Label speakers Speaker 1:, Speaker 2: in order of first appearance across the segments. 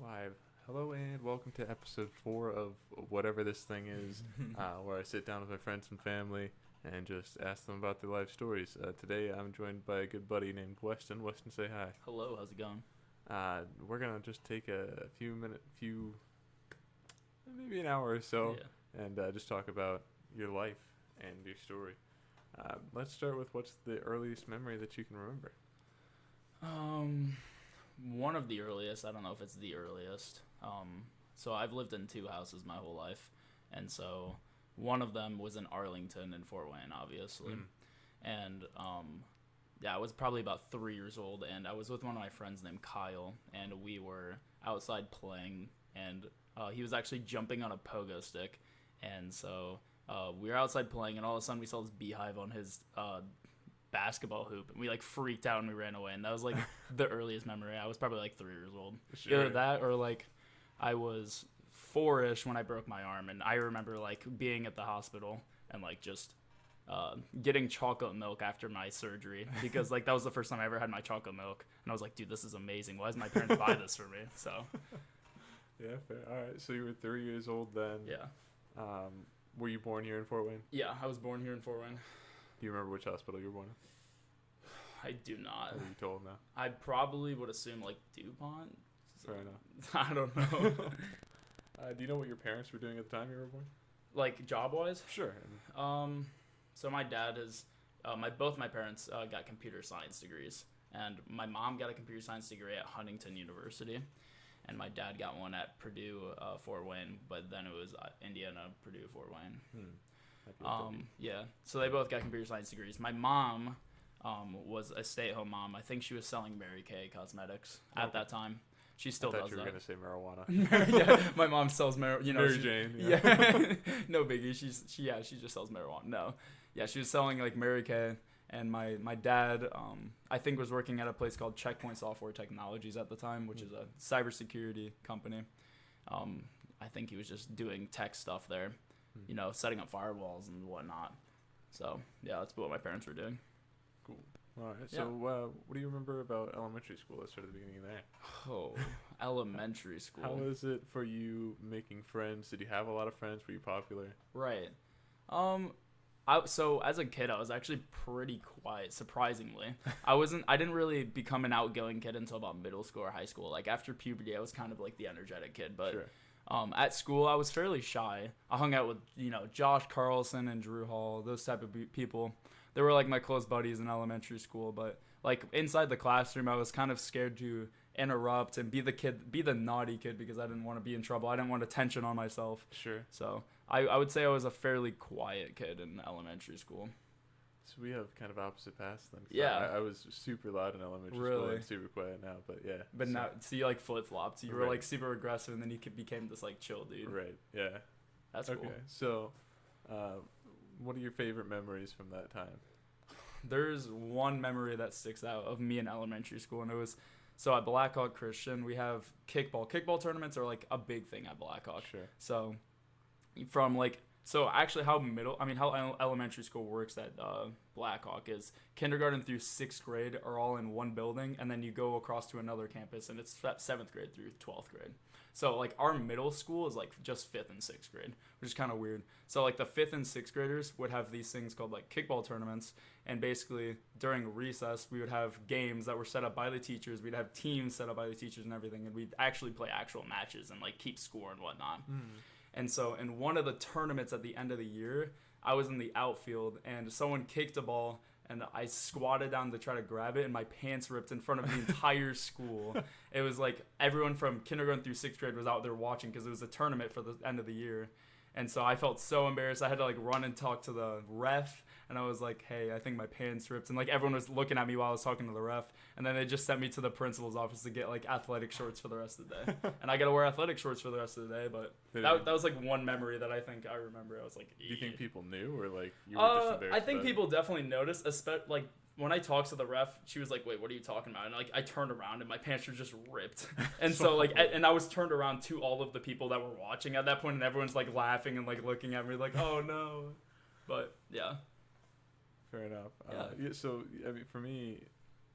Speaker 1: Live. Hello and welcome to episode 4 of whatever this thing is, where I sit down with my friends and family and just ask them about their life stories. Today I'm joined by a good buddy named Weston. Weston, say hi.
Speaker 2: Hello, how's it going?
Speaker 1: We're gonna just take a maybe an hour or so,
Speaker 2: Yeah.
Speaker 1: and just talk about your life and your story. Let's start with what's the earliest memory that you can remember.
Speaker 2: One of the earliest, I don't know if it's the earliest. So I've lived in two houses my whole life, and so one of them was in Arlington and Fort Wayne, obviously. And I was probably about 3 years old, and I was with one of my friends named Kyle, and we were outside playing, and he was actually jumping on a pogo stick, and so we were outside playing, and all of a sudden we saw this beehive on his basketball hoop, and we like freaked out and we ran away, and that was like the earliest memory. I was probably like 3 years old.
Speaker 1: Sure.
Speaker 2: Either that or like I was 4-ish when I broke my arm, and I remember like being at the hospital and like just getting chocolate milk after my surgery, because like that was the first time I ever had my chocolate milk, and I was like, dude, this is amazing. Why does my parents buy this for me? So
Speaker 1: Yeah, fair. All right, so you were 3 years old then.
Speaker 2: yeah.
Speaker 1: Were you born here in Fort Wayne?
Speaker 2: Yeah, I was born here in Fort Wayne.
Speaker 1: Do you remember which hospital you were born in?
Speaker 2: I do not.
Speaker 1: Or are you told now?
Speaker 2: I probably would assume like DuPont.
Speaker 1: Fair enough.
Speaker 2: I don't know.
Speaker 1: Do you know what your parents were doing at the time you were born?
Speaker 2: Like job wise?
Speaker 1: Sure.
Speaker 2: So my dad is, both my parents got computer science degrees, and my mom got a computer science degree at Huntington University, and my dad got one at Purdue, Fort Wayne, but then it was Indiana, Purdue, Fort Wayne. Yeah, so they both got computer science degrees. My mom was a stay-at-home mom. I think she was selling Mary Kay cosmetics at that time. She still does that.
Speaker 1: I thought you were gonna say marijuana.
Speaker 2: Yeah, my mom sells marijuana.
Speaker 1: Mary Jane.
Speaker 2: Yeah, no biggie. She just sells marijuana. No, yeah, she was selling like Mary Kay, and my dad I think was working at a place called Checkpoint Software Technologies at the time, which is a cybersecurity company. I think he was just doing tech stuff there, setting up firewalls and whatnot. So yeah, that's what my parents were doing.
Speaker 1: Cool. All right.
Speaker 2: Yeah.
Speaker 1: So what do you remember about elementary school? Let's start at the beginning there.
Speaker 2: Oh, elementary school.
Speaker 1: How was it for you making friends? Did you have a lot of friends? Were you popular?
Speaker 2: Right. So as a kid, I was actually pretty quiet, surprisingly. I didn't really become an outgoing kid until about middle school or high school. Like after puberty, I was kind of like the energetic kid, but
Speaker 1: Sure.
Speaker 2: At school, I was fairly shy. I hung out with, Josh Carlson and Drew Hall, those type of people. They were like my close buddies in elementary school, but like inside the classroom, I was kind of scared to interrupt and be the naughty kid, because I didn't want to be in trouble. I didn't want attention on myself.
Speaker 1: Sure.
Speaker 2: So I would say I was a fairly quiet kid in elementary school.
Speaker 1: So we have kind of opposite paths then.
Speaker 2: Yeah.
Speaker 1: I was super loud in elementary school
Speaker 2: Really?
Speaker 1: and super quiet now, but yeah.
Speaker 2: But
Speaker 1: so,
Speaker 2: now, so you like flip-flopped. You were
Speaker 1: Right.
Speaker 2: like super aggressive, and then you became this like chill dude.
Speaker 1: Right. Yeah.
Speaker 2: That's
Speaker 1: Okay.
Speaker 2: cool.
Speaker 1: So, what are your favorite memories from that time?
Speaker 2: There's one memory that sticks out of me in elementary school, and it was, so at Blackhawk Christian, we have kickball. Kickball tournaments are like a big thing at Blackhawk.
Speaker 1: Sure.
Speaker 2: So actually how elementary school works at Blackhawk is kindergarten through 6th grade are all in one building, and then you go across to another campus, and it's 7th grade through 12th grade. So like our middle school is like just 5th and 6th grade, which is kind of weird. So like the 5th and 6th graders would have these things called like kickball tournaments, and basically during recess we would have games that were set up by the teachers. We'd have teams set up by the teachers and everything, and we'd actually play actual matches and like keep score and whatnot. And so in one of the tournaments at the end of the year, I was in the outfield, and someone kicked a ball, and I squatted down to try to grab it, and my pants ripped in front of the entire school. It was like everyone from kindergarten through 6th grade was out there watching, because it was a tournament for the end of the year. And so I felt so embarrassed. I had to like run and talk to the ref, and I was like, hey, I think my pants ripped. And like everyone was looking at me while I was talking to the ref, and then they just sent me to the principal's office to get like athletic shorts for the rest of the day. And I got to wear athletic shorts for the rest of the day, but that was like one memory that I think I remember. I was like,
Speaker 1: do you think people knew, or like you were just embarrassed?
Speaker 2: I think people definitely noticed, especially like when I talked to the ref, she was like, wait, what are you talking about? And like I turned around and my pants were just ripped. And so like and I was turned around to all of the people that were watching at that point, and everyone's like laughing and like looking at me like, oh no. But yeah.
Speaker 1: Fair enough.
Speaker 2: Yeah.
Speaker 1: So I mean, for me,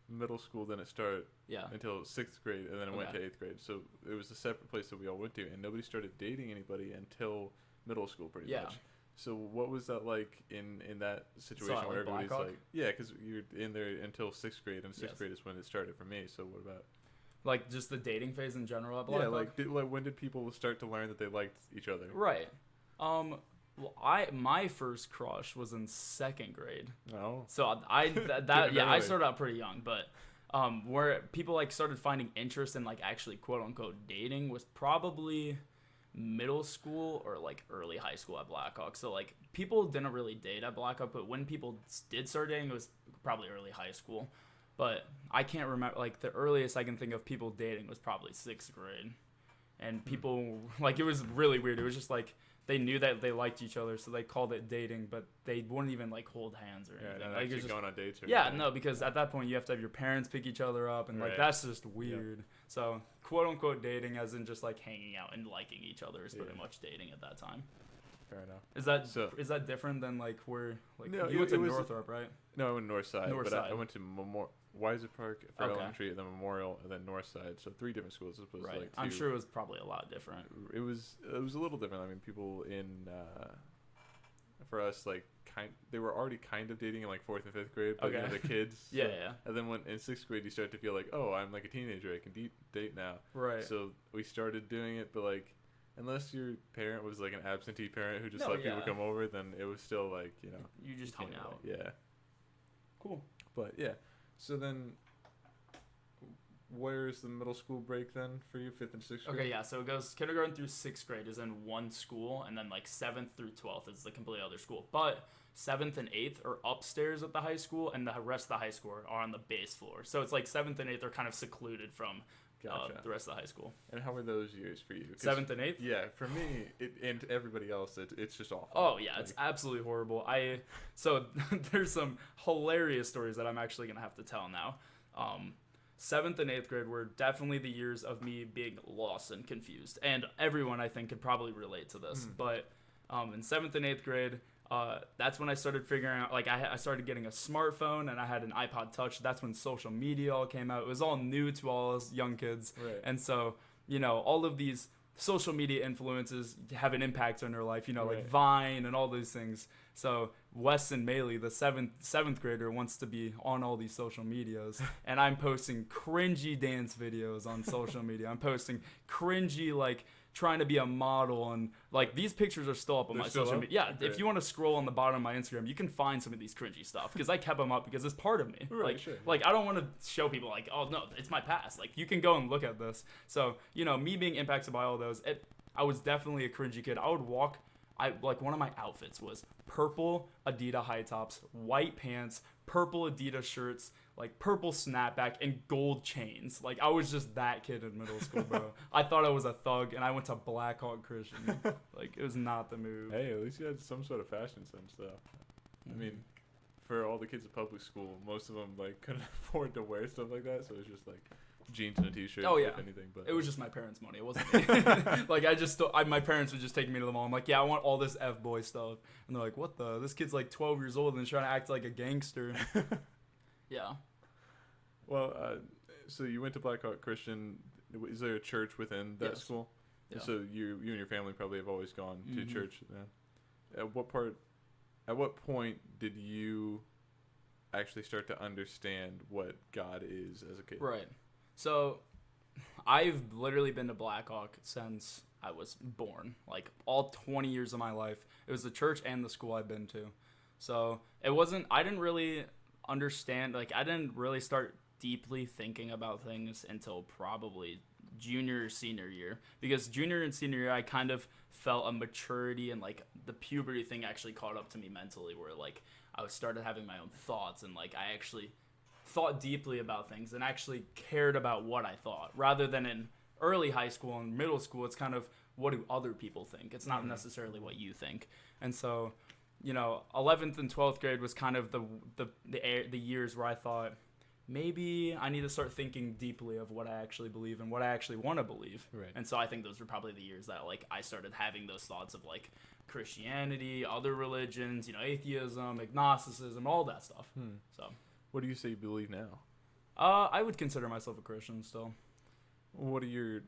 Speaker 1: middle school didn't start until 6th grade, and then it went to 8th grade. So it was a separate place that we all went to, and nobody started dating anybody until middle school, pretty much. So what was that like in that situation where everybody's like, yeah, because you're in there until 6th grade, and 6th grade is when it started for me. So what about
Speaker 2: like just the dating phase in general at Blackhawk?
Speaker 1: Yeah, when did people start to learn that they liked each other?
Speaker 2: Right. Well, my first crush was in 2nd grade.
Speaker 1: Oh.
Speaker 2: So I started out pretty young, but where people like started finding interest in like actually quote unquote dating was probably middle school or like early high school at Blackhawk. So like people didn't really date at Blackhawk, but when people did start dating, it was probably early high school. But I can't remember, like the earliest I can think of people dating was probably 6th grade. And people, like, it was really weird. It was just like they knew that they liked each other, so they called it dating, but they wouldn't even like hold hands or anything.
Speaker 1: Yeah,
Speaker 2: like
Speaker 1: just going on dates or
Speaker 2: anything. No, because at that point you have to have your parents pick each other up, and like that's just weird. Yep. So quote unquote dating, as in just like hanging out and liking each other, is pretty much dating at that time.
Speaker 1: Fair enough.
Speaker 2: Is that different than like where like
Speaker 1: no,
Speaker 2: you went to Northrop, right?
Speaker 1: No, I went North Side, I went to Weiser Park for elementary, and then Memorial, and then North Side. So 3 different schools as opposed to like 2.
Speaker 2: I'm sure it was probably a lot different.
Speaker 1: It was a little different. I mean, people in for us like they were already kind of dating in like 4th and 5th grade, but you know, the kids.
Speaker 2: Yeah.
Speaker 1: And then when in 6th grade you start to feel like, oh, I'm like a teenager, I can date now.
Speaker 2: Right.
Speaker 1: So we started doing it, but like unless your parent was like an absentee parent who just let people come over, then it was still like, you know,
Speaker 2: you just hung out.
Speaker 1: Yeah.
Speaker 2: Cool.
Speaker 1: But yeah. So then, where's the middle school break then for you, 5th and 6th grade?
Speaker 2: Okay, yeah. So it goes kindergarten through 6th grade is in one school, and then like 7th through 12th is the completely other school. But 7th and 8th are upstairs at the high school, and the rest of the high school are on the base floor. So it's like 7th and 8th are kind of secluded from the rest of the high school.
Speaker 1: And how were those years for you?
Speaker 2: 7th and 8th?
Speaker 1: Yeah, for me and everybody else, it's just awful.
Speaker 2: Oh yeah, it's absolutely horrible. So there's some hilarious stories that I'm actually gonna have to tell now. 7th and 8th grade were definitely the years of me being lost and confused, and everyone I think could probably relate to this. But in 7th and 8th grade, that's when I started figuring out, like I started getting a smartphone, and I had an iPod Touch. That's when social media all came out. It was all new to all us young kids.
Speaker 1: Right.
Speaker 2: And so, you know, all of these social media influences have an impact on your life, you know, like Vine and all these things. So Weston Maley, the seventh grader, wants to be on all these social medias, and I'm posting cringy dance videos on social media. I'm posting cringy, like, trying to be a model, and like these pictures are still up on my social media. Yeah, if you want to scroll on the bottom of my Instagram, you can find some of these cringy stuff because I kept them up because it's part of me. Like I don't want to show people like, oh no, it's my past. Like you can go and look at this. So you know, me being impacted by all those, I was definitely a cringy kid. I would walk. Like one of my outfits was purple Adidas high tops, white pants, purple Adidas shirts, like purple snapback, and gold chains. Like I was just that kid in middle school, bro. I thought I was a thug, and I went to Blackhawk Christian. Like it was not the move.
Speaker 1: Hey, at least you had some sort of fashion sense, though. I mean, for all the kids at public school, most of them like couldn't afford to wear stuff like that, so it was just like jeans and a t-shirt.
Speaker 2: Oh yeah,
Speaker 1: if anything. But
Speaker 2: it was just my parents' money. It wasn't me. Like my parents would just take me to the mall. I'm like, yeah, I want all this F-boy stuff, and they're like, what the? This kid's like 12 years old and trying to act like a gangster. Yeah.
Speaker 1: Well, so you went to Blackhawk Christian. Is there a church within that school? Yeah. So you and your family probably have always gone to church. Yeah. At what point did you actually start to understand what God is as a kid?
Speaker 2: Right. So I've literally been to Blackhawk since I was born. Like all 20 years of my life. It was the church and the school I've been to. So I didn't really understand, like I didn't really start deeply thinking about things until probably junior or senior year, because junior and senior year I kind of felt a maturity and like the puberty thing actually caught up to me mentally, where like I started having my own thoughts, and like I actually thought deeply about things and actually cared about what I thought, rather than in early high school and middle school it's kind of what do other people think, it's not necessarily what you think. And so, you know, 11th and 12th grade was kind of the years where I thought maybe I need to start thinking deeply of what I actually believe and what I actually want to believe.
Speaker 1: Right.
Speaker 2: And so I think those were probably the years that like I started having those thoughts of like Christianity, other religions, you know, atheism, agnosticism, all that stuff. So
Speaker 1: what do you say you believe now?
Speaker 2: I would consider myself a Christian still.
Speaker 1: What are your...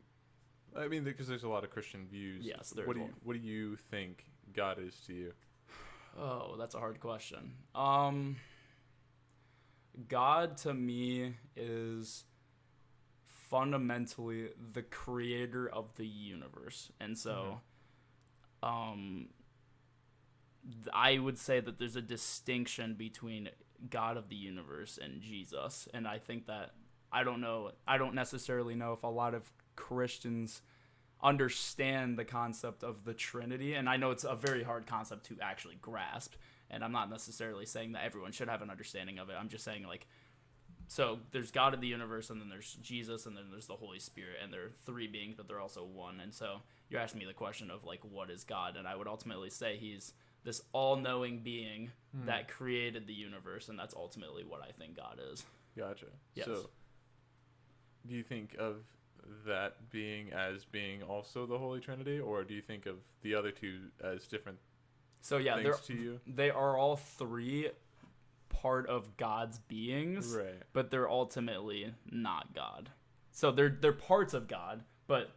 Speaker 1: I mean, because there's a lot of Christian views.
Speaker 2: Yes,
Speaker 1: What do you think God is to you?
Speaker 2: Oh, that's a hard question. God to me is fundamentally the creator of the universe. And so I would say that there's a distinction between God of the universe and Jesus. And I think that I don't necessarily know if a lot of Christians understand the concept of the Trinity. And I know it's a very hard concept to actually grasp. And I'm not necessarily saying that everyone should have an understanding of it. I'm just saying, like, so there's God of the universe, and then there's Jesus, and then there's the Holy Spirit, and they're three beings, but they're also one. And so you're asking me the question of, like, what is God? And I would ultimately say he's this all-knowing being that created the universe, and that's ultimately what I think God is.
Speaker 1: Gotcha.
Speaker 2: Yes.
Speaker 1: So do you think of that being as being also the Holy Trinity, or do you think of the other two as different
Speaker 2: So yeah,
Speaker 1: things to you?
Speaker 2: they are all three part of God's beings,
Speaker 1: Right.
Speaker 2: but they're ultimately not God. So they're parts of God, but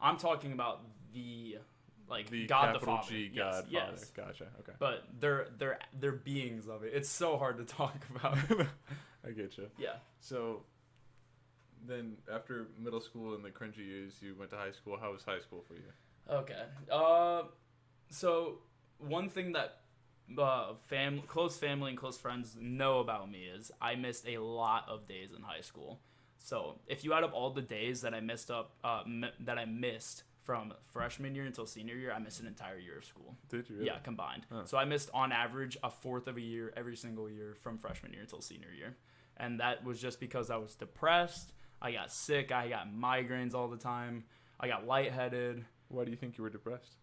Speaker 2: I'm talking about the God the Father.
Speaker 1: G,
Speaker 2: yes,
Speaker 1: God,
Speaker 2: yes.
Speaker 1: Father. Gotcha. Okay.
Speaker 2: But they're beings of it. It's so hard to talk about.
Speaker 1: I get you.
Speaker 2: Yeah.
Speaker 1: So then after middle school and the cringy years, you went to high school. How was high school for you?
Speaker 2: Okay. So one thing that close family and close friends know about me is I missed a lot of days in high school. So if you add up all the days that I missed from freshman year until senior year, I missed an entire year of school.
Speaker 1: Did you really?
Speaker 2: Yeah, combined.
Speaker 1: Huh.
Speaker 2: So I missed on average a fourth of a year every single year from freshman year until senior year. And that was just because I was depressed. I got sick. I got migraines all the time. I got lightheaded.
Speaker 1: Why do you think you were depressed?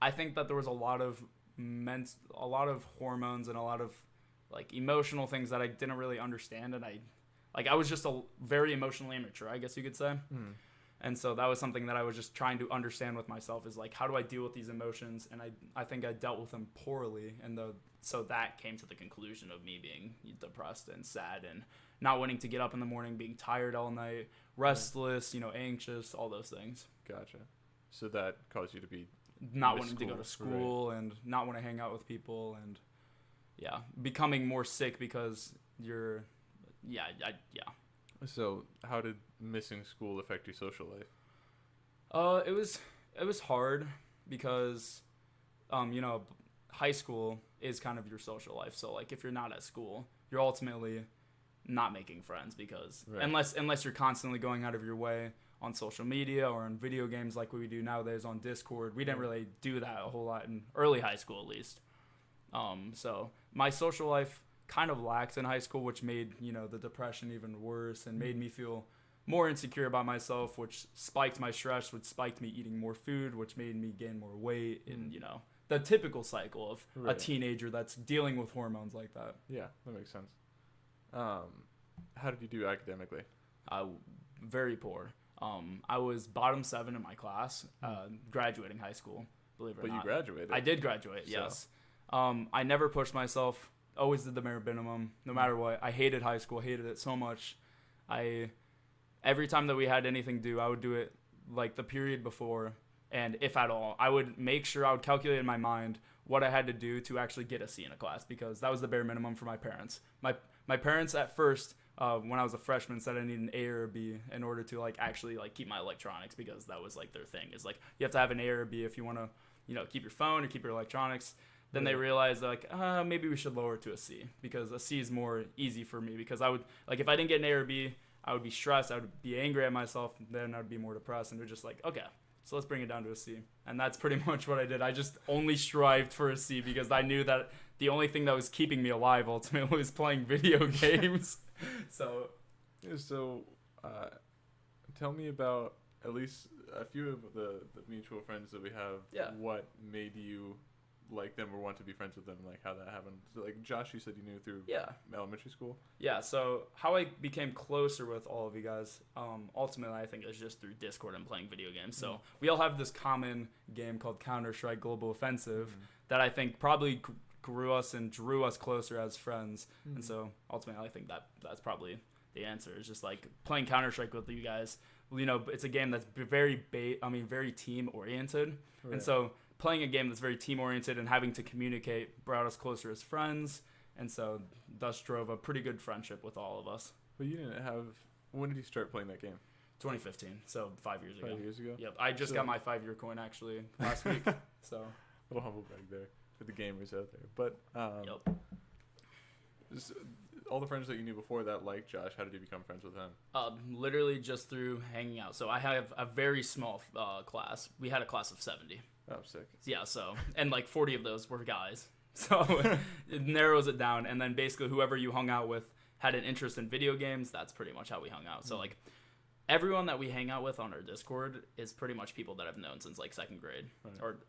Speaker 2: I think that there was a lot of hormones and a lot of like emotional things that I didn't really understand, and I was just a very emotionally immature, I guess you could say. And so that was something that I was just trying to understand with myself, is like, how do I deal with these emotions? And I think I dealt with them poorly, and so that came to the conclusion of me being depressed and sad and not wanting to get up in the morning, being tired all night, restless, anxious, all those things.
Speaker 1: Gotcha. So that caused you to be
Speaker 2: not wanting to go to school, right, and not want to hang out with people, and becoming more sick because you're
Speaker 1: So how did missing school affect your social life?
Speaker 2: It was hard because high school is kind of your social life. So like if you're not at school, you're ultimately not making friends because unless you're constantly going out of your way on social media or on video games like we do nowadays on Discord. We didn't really do that a whole lot in early high school, at least. So my social life kind of lacked in high school, which made, the depression even worse and made me feel more insecure about myself, which spiked my stress, which spiked me eating more food, which made me gain more weight, and, the typical cycle of a teenager that's dealing with hormones like that.
Speaker 1: Yeah, that makes sense. How did you do academically?
Speaker 2: Very poor. I was bottom 7 in my class, graduating high school, believe it or not. But you
Speaker 1: graduated.
Speaker 2: I did graduate, yes. I never pushed myself, always did the bare minimum, no matter what. I hated high school, hated it so much. Every time that we had anything due, I would do it like the period before, and if at all, I would make sure I would calculate in my mind what I had to do to actually get a C in a class, because that was the bare minimum for my parents. My parents at first, when I was a freshman, said I needed an A or a B in order to actually keep my electronics, because that was their thing, is you have to have an A or a B if you want to keep your phone or keep your electronics. Then they realized maybe we should lower it to a C, because a C is more easy for me, because I would if I didn't get an A or a B, I would be stressed, I would be angry at myself, then I'd be more depressed, and they're just okay, so let's bring it down to a C. And that's pretty much what I did. I just only strived for a C because I knew that the only thing that was keeping me alive ultimately was playing video games. So
Speaker 1: tell me about at least a few of the mutual friends that we have.
Speaker 2: Yeah.
Speaker 1: What made you like them or want to be friends with them, how that happened? So Josh, you said you knew through elementary school.
Speaker 2: Yeah, so how I became closer with all of you guys, ultimately I think it was just through Discord and playing video games. So we all have this common game called Counter-Strike Global Offensive that I think probably grew us and drew us closer as friends. And so ultimately, I think that's probably the answer. Is just like playing Counter-Strike with you guys. You know, it's a game that's very team oriented,
Speaker 1: Right.
Speaker 2: and so playing a game that's very team oriented and having to communicate brought us closer as friends, and so thus drove a pretty good friendship with all of us.
Speaker 1: But you didn't have. When did you start playing that game?
Speaker 2: 2015, so 5 years ago.
Speaker 1: 5 years ago.
Speaker 2: Yep, I just got my 5-year coin actually last week. So
Speaker 1: A little humble brag there for the gamers out there. But
Speaker 2: yep.
Speaker 1: all the friends that you knew before that, like Josh, how did you become friends with him?
Speaker 2: Literally just through hanging out. So I have a very small class. We had a class of 70.
Speaker 1: Oh, sick.
Speaker 2: Yeah, so, and like 40 of those were guys. So it narrows it down. And then basically whoever you hung out with had an interest in video games. That's pretty much how we hung out. So like everyone that we hang out with on our Discord is pretty much people that I've known since like second grade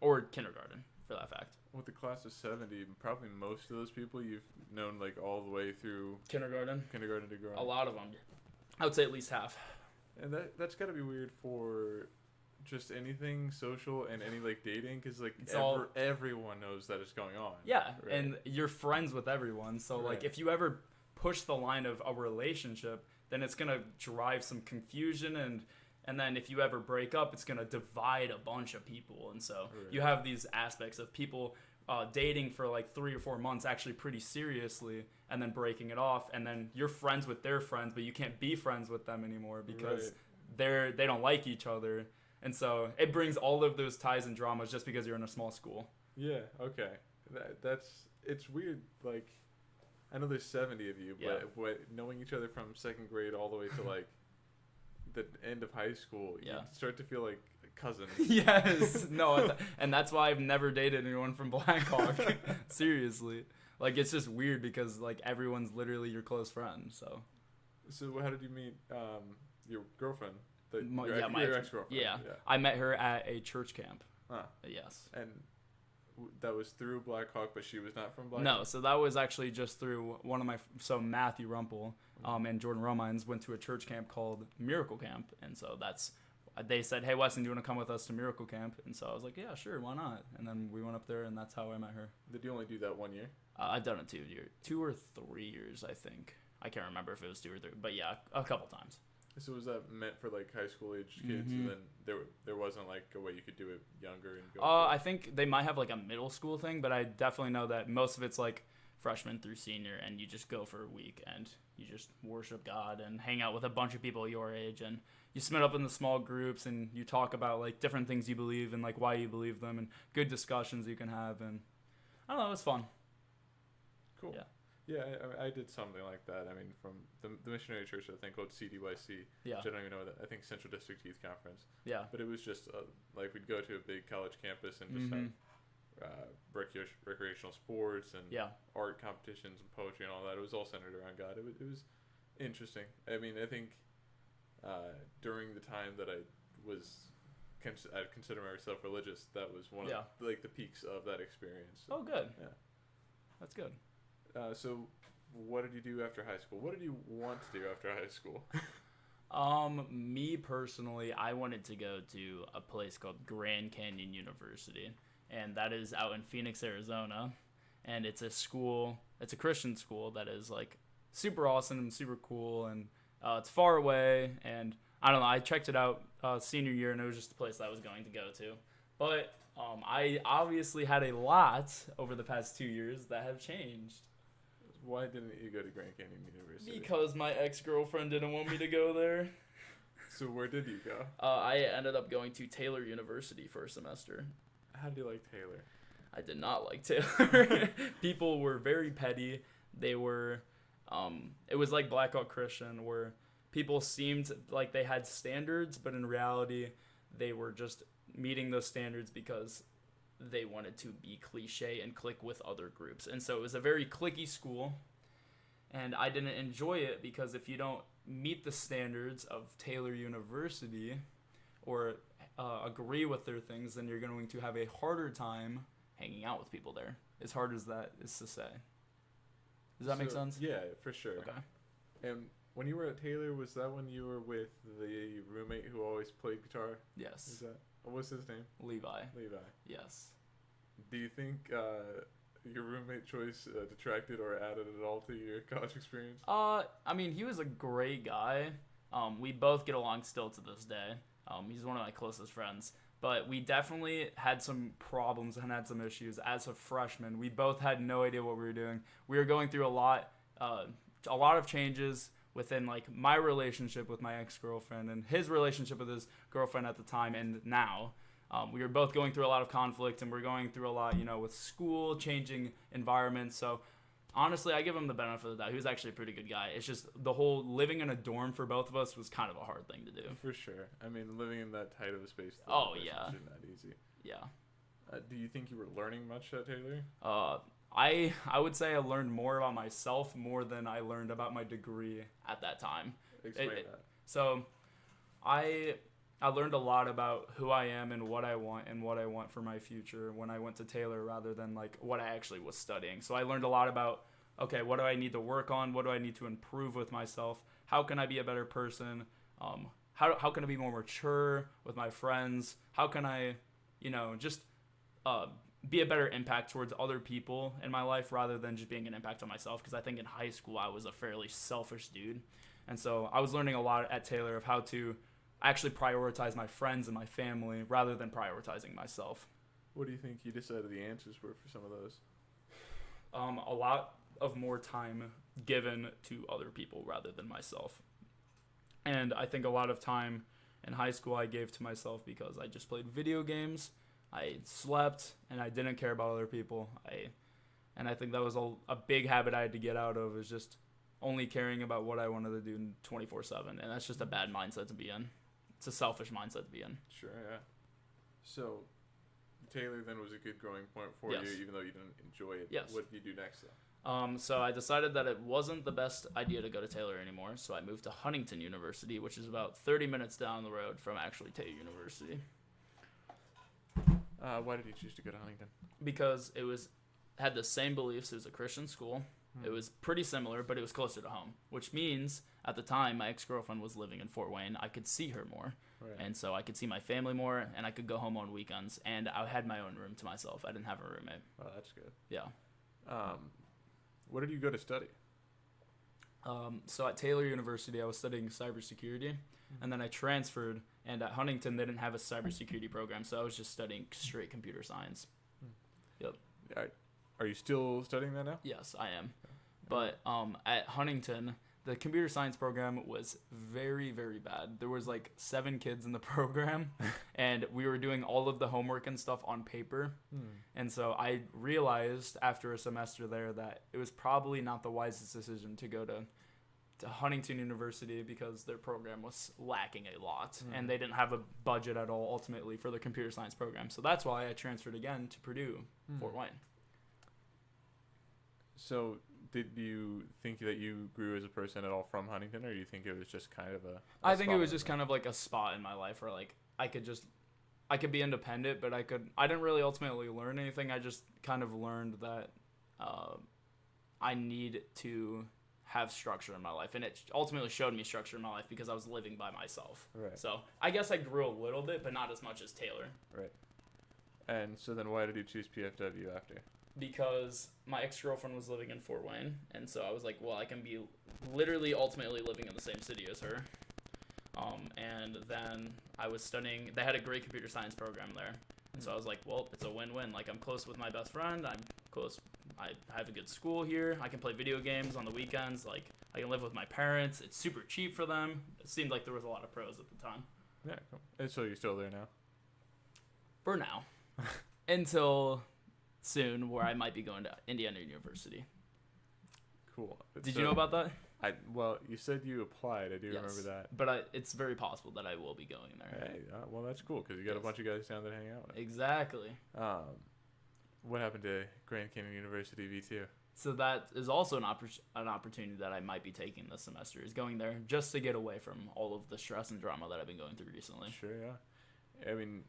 Speaker 2: or kindergarten for that fact.
Speaker 1: With the class of 70, probably most of those people you've known like all the way through
Speaker 2: Kindergarten
Speaker 1: to growing.
Speaker 2: A lot of them. I would say at least half.
Speaker 1: And that's got to be weird for just anything social and any like dating, because like everyone knows that it's going on.
Speaker 2: Yeah,
Speaker 1: right?
Speaker 2: and you're friends with everyone. So like if you ever push the line of a relationship, then it's gonna drive some confusion, and then if you ever break up, it's gonna divide a bunch of people. And so you have these aspects of people dating for like 3 or 4 months actually pretty seriously, and then breaking it off, and then you're friends with their friends, but you can't be friends with them anymore because they don't like each other. And so it brings all of those ties and dramas just because you're in a small school.
Speaker 1: Yeah. Okay. It's weird. Like, I know there's 70 of you, but knowing each other from second grade all the way to like the end of high school, you start to feel like cousins.
Speaker 2: Yes. No, and that's why I've never dated anyone from Blackhawk. Seriously. Like, it's just weird because like everyone's literally your close friend. So
Speaker 1: how did you meet your girlfriend?
Speaker 2: My
Speaker 1: ex-girlfriend.
Speaker 2: Yeah. I met her at a church camp.
Speaker 1: Huh.
Speaker 2: Yes.
Speaker 1: And that was through Blackhawk, but she was not from Blackhawk?
Speaker 2: No, so that was actually just through one of my... So Matthew Rumpel and Jordan Romines went to a church camp called Miracle Camp. And so they said, hey, Weston, do you want to come with us to Miracle Camp? And so I was like, yeah, sure, why not? And then we went up there, and that's how I met her.
Speaker 1: Did you only do that 1 year?
Speaker 2: I've done it 2 years. 2 or 3 years, I think. I can't remember if it was 2 or 3. But yeah, a couple times.
Speaker 1: So was that meant for like high school age kids, and then there wasn't like a way you could do it younger and go?
Speaker 2: I think they might have like a middle school thing, but I definitely know that most of it's like freshman through senior, and you just go for a week and you just worship God and hang out with a bunch of people your age, and you split up into small groups and you talk about like different things you believe and like why you believe them, and good discussions you can have, and I don't know, it was fun.
Speaker 1: Cool.
Speaker 2: Yeah.
Speaker 1: Yeah, I did something like that. I mean, from the missionary church, I think, called CDYC.
Speaker 2: Yeah.
Speaker 1: Which I don't even know that. I think Central District Youth Conference.
Speaker 2: Yeah.
Speaker 1: But it was just like we'd go to a big college campus and just have recreational sports and art competitions and poetry and all that. It was all centered around God. It was interesting. I mean, I think during the time that I'd consider myself religious, that was one of like the peaks of that experience.
Speaker 2: Oh, good.
Speaker 1: Yeah.
Speaker 2: That's good.
Speaker 1: So what did you do after high school? What did you want to do after high school?
Speaker 2: Me personally, I wanted to go to a place called Grand Canyon University, and that is out in Phoenix, Arizona, and it's a Christian school that is like super awesome and super cool, and it's far away, and I don't know, I checked it out senior year, and it was just a place that I was going to go to, but I obviously had a lot over the past 2 years that have changed.
Speaker 1: Why didn't you go to Grand Canyon University?
Speaker 2: Because my ex-girlfriend didn't want me to go there.
Speaker 1: So where did you go?
Speaker 2: I ended up going to Taylor University for a semester.
Speaker 1: How did you like Taylor?
Speaker 2: I did not like Taylor. People were very petty. They were, it was like Blackhawk Christian, where people seemed like they had standards, but in reality, they were just meeting those standards because they wanted to be cliche and click with other groups. And so it was a very cliquey school, and I didn't enjoy it because if you don't meet the standards of Taylor University or agree with their things, then you're going to have a harder time hanging out with people there, as hard as that is to say. Does that make sense?
Speaker 1: Yeah, for sure.
Speaker 2: Okay.
Speaker 1: And when you were at Taylor, was that when you were with the roommate who always played guitar?
Speaker 2: Yes.
Speaker 1: What's his name?
Speaker 2: Levi.
Speaker 1: Levi.
Speaker 2: Yes.
Speaker 1: Do you think your roommate choice detracted or added at all to your college experience?
Speaker 2: I mean, he was a great guy. We both get along still to this day. He's one of my closest friends. But we definitely had some problems and had some issues as a freshman. We both had no idea what we were doing. We were going through a lot of changes within like my relationship with my ex-girlfriend and his relationship with his girlfriend at the time and now. We were both going through a lot of conflict, and we're going through a lot, with school, changing environments. So honestly, I give him the benefit of that. He was actually a pretty good guy. It's just the whole living in a dorm for both of us was kind of a hard thing to do.
Speaker 1: For sure. I mean, living in that tight of a space.
Speaker 2: Oh, yeah.
Speaker 1: Isn't that easy.
Speaker 2: Yeah.
Speaker 1: Do you think you were learning much at Taylor?
Speaker 2: I would say I learned more about myself more than I learned about my degree at that time.
Speaker 1: Explain that.
Speaker 2: So I learned a lot about who I am and what I want for my future when I went to Taylor rather than like what I actually was studying. So I learned a lot about, okay, what do I need to work on? What do I need to improve with myself? How can I be a better person? How can I be more mature with my friends? How can I, just be a better impact towards other people in my life rather than just being an impact on myself? Because I think in high school I was a fairly selfish dude. And so I was learning a lot at Taylor of how to actually prioritize my friends and my family rather than prioritizing myself.
Speaker 1: What do you think you decided the answers were for some of those?
Speaker 2: A lot of more time given to other people rather than myself. And I think a lot of time in high school I gave to myself because I just played video games, I slept, and I didn't care about other people. And I think that was a big habit I had to get out of, is just only caring about what I wanted to do 24/7. And that's just a bad mindset to be in. It's a selfish mindset to be in.
Speaker 1: Sure, yeah. So, Taylor then was a good growing point for
Speaker 2: Yes.
Speaker 1: you, even though you didn't enjoy it.
Speaker 2: Yes.
Speaker 1: What did you do next, though?
Speaker 2: So I decided that it wasn't the best idea to go to Taylor anymore, so I moved to Huntington University, which is about 30 minutes down the road from actually Taylor University.
Speaker 1: Why did you choose to go to Huntington?
Speaker 2: Because it had the same beliefs. It was a Christian school. It was pretty similar, but it was closer to home, which means at the time my ex-girlfriend was living in Fort Wayne. I could see her more,
Speaker 1: Right.
Speaker 2: and so I could see my family more, and I could go home on weekends, and I had my own room to myself. I didn't have a roommate.
Speaker 1: Oh, that's good.
Speaker 2: Yeah.
Speaker 1: What did you go to study?
Speaker 2: So at Taylor University, I was studying cybersecurity, and then I transferred, and at Huntington, they didn't have a cybersecurity program, so I was just studying straight computer science. Yep.
Speaker 1: Are you still studying that now?
Speaker 2: Yes, I am. But at Huntington, the computer science program was very, very bad. There was like 7 kids in the program, and we were doing all of the homework and stuff on paper. And so I realized after a semester there that it was probably not the wisest decision to go to Huntington University because their program was lacking a lot, and they didn't have a budget at all ultimately for the computer science program. So that's why I transferred again to Purdue, Fort Wayne.
Speaker 1: So, did you think that you grew as a person at all from Huntington, or do you think it was just kind of
Speaker 2: I think it was just kind of like a spot in my life where like I could be independent, but I didn't really ultimately learn anything. I just kind of learned that I need to have structure in my life, and it ultimately showed me structure in my life because I was living by myself.
Speaker 1: Right.
Speaker 2: So I guess I grew a little bit, but not as much as Taylor.
Speaker 1: Right. And so then why did you choose PFW after?
Speaker 2: Because my ex-girlfriend was living in Fort Wayne, and so I was like, well, I can be literally ultimately living in the same city as her. And then I was studying, they had a great computer science program there, and so I was like, well, it's a win-win. Like, I'm close with my best friend, I have a good school here, I can play video games on the weekends, like, I can live with my parents, it's super cheap for them. It seemed like there was a lot of pros at the time.
Speaker 1: Yeah, cool. And so you're still there now?
Speaker 2: For now. Until soon, where I might be going to Indiana University.
Speaker 1: Cool.
Speaker 2: Did you know about that?
Speaker 1: Well, you said you applied. I do remember that.
Speaker 2: But it's very possible that I will be going there.
Speaker 1: Hey, well, that's cool because you got a bunch of guys down there hanging out with.
Speaker 2: Exactly.
Speaker 1: What happened to Grand Canyon University V2?
Speaker 2: So that is also an opportunity that I might be taking this semester, is going there just to get away from all of the stress and drama that I've been going through recently.
Speaker 1: Sure, yeah. I mean,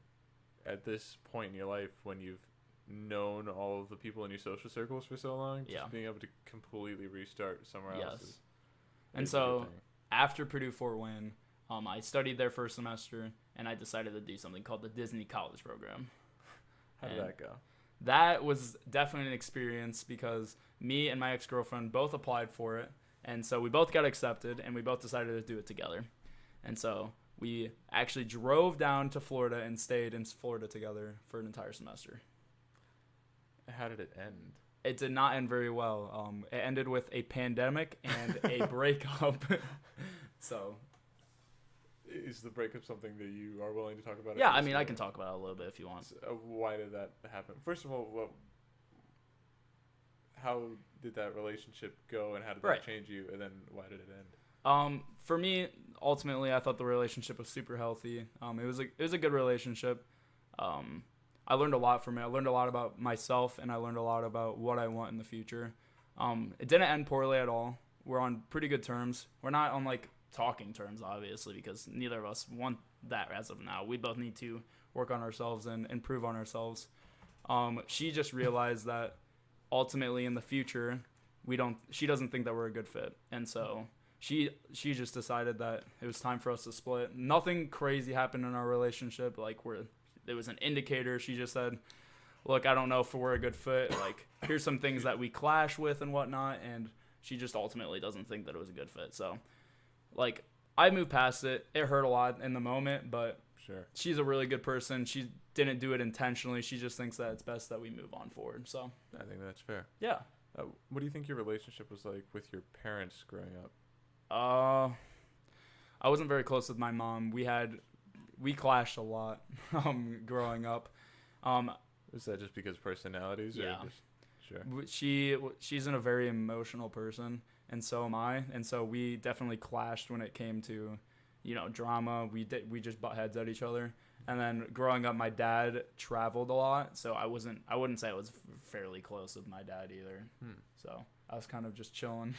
Speaker 1: at this point in your life, when you've known all of the people in your social circles for so long, just being able to completely restart somewhere else is
Speaker 2: and so after Purdue Fort Wayne, I studied there for a semester, and I decided to do something called the Disney College Program.
Speaker 1: How did that go?
Speaker 2: that was definitely an experience because me and my ex-girlfriend both applied for it. And so we both got accepted, and we both decided to do it together. And so we actually drove down to Florida and stayed in Florida together for an entire semester.
Speaker 1: How did it end?
Speaker 2: It did not end very well. It ended with a pandemic and a breakup. So,
Speaker 1: is the breakup something that you are willing to talk about?
Speaker 2: Yeah, I mean, I can talk about it a little bit if you want.
Speaker 1: So, why did that happen? First of all, how did that relationship go, and how did that change you? And then why did it end?
Speaker 2: For me, ultimately, I thought the relationship was super healthy. It was a good relationship. I learned a lot from it. I learned a lot about myself, and I learned a lot about what I want in the future. It didn't end poorly at all. We're on pretty good terms. We're not on like talking terms, obviously, because neither of us want that as of now. We both need to work on ourselves and improve on ourselves. She just realized that ultimately in the future, she doesn't think that we're a good fit, and so she just decided that it was time for us to split. Nothing crazy happened in our relationship. There was an indicator. She just said, look, I don't know if we're a good fit. Like, here's some things that we clash with and whatnot. And she just ultimately doesn't think that it was a good fit. So, like, I moved past it. It hurt a lot in the moment, but
Speaker 1: sure,
Speaker 2: she's a really good person. She didn't do it intentionally. She just thinks that it's best that we move on forward. So,
Speaker 1: I think that's fair.
Speaker 2: Yeah.
Speaker 1: What do you think your relationship was like with your parents growing up?
Speaker 2: I wasn't very close with my mom. We clashed a lot growing up.
Speaker 1: Is that just because personalities?
Speaker 2: Yeah.
Speaker 1: Or just, sure.
Speaker 2: She's a very emotional person, and so am I. And so we definitely clashed when it came to, drama. We just butt heads at each other. And then growing up, my dad traveled a lot, so I wouldn't say I was fairly close with my dad either. So I was kind of just chilling.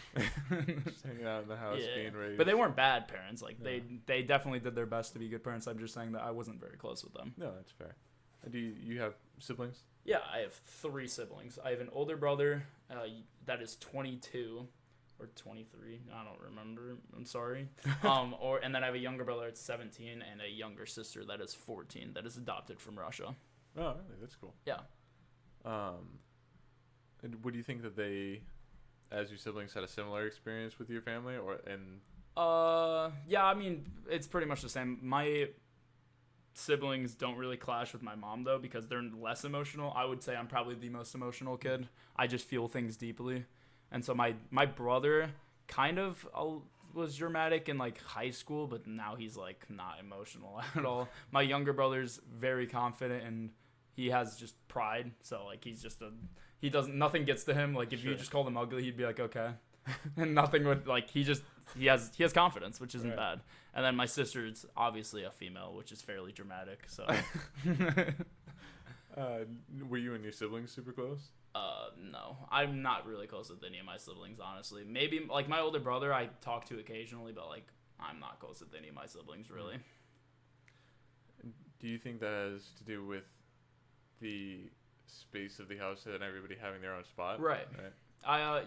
Speaker 1: Just hanging out in the house, being raised.
Speaker 2: But they weren't bad parents. Like, they definitely did their best to be good parents. I'm just saying that I wasn't very close with them.
Speaker 1: No, that's fair. Do you have siblings?
Speaker 2: Yeah, I have 3 siblings. I have an older brother that is 22 or 23. I don't remember. I'm sorry. And then I have a younger brother that's 17 and a younger sister that is 14 that is adopted from Russia.
Speaker 1: Oh, really? That's cool.
Speaker 2: Yeah.
Speaker 1: And would you think that they, as your siblings, had a similar experience with your family,
Speaker 2: yeah, I mean, it's pretty much the same. My siblings don't really clash with my mom, though, because they're less emotional. I would say I'm probably the most emotional kid. I just feel things deeply. And so my brother kind of was dramatic in, like, high school, but now he's, like, not emotional at all. My younger brother's very confident, and he has just pride. So, like, nothing gets to him. Like, if you just called him ugly, he'd be like, okay. And nothing would, like, he has confidence, which isn't bad. And then my sister's obviously a female, which is fairly dramatic. So,
Speaker 1: were you and your siblings super close?
Speaker 2: No, I'm not really close with any of my siblings, honestly. Maybe, like, my older brother I talk to occasionally, but, like, I'm not close with any of my siblings, really.
Speaker 1: Do you think that has to do with the space of the house and everybody having their own spot?
Speaker 2: Right.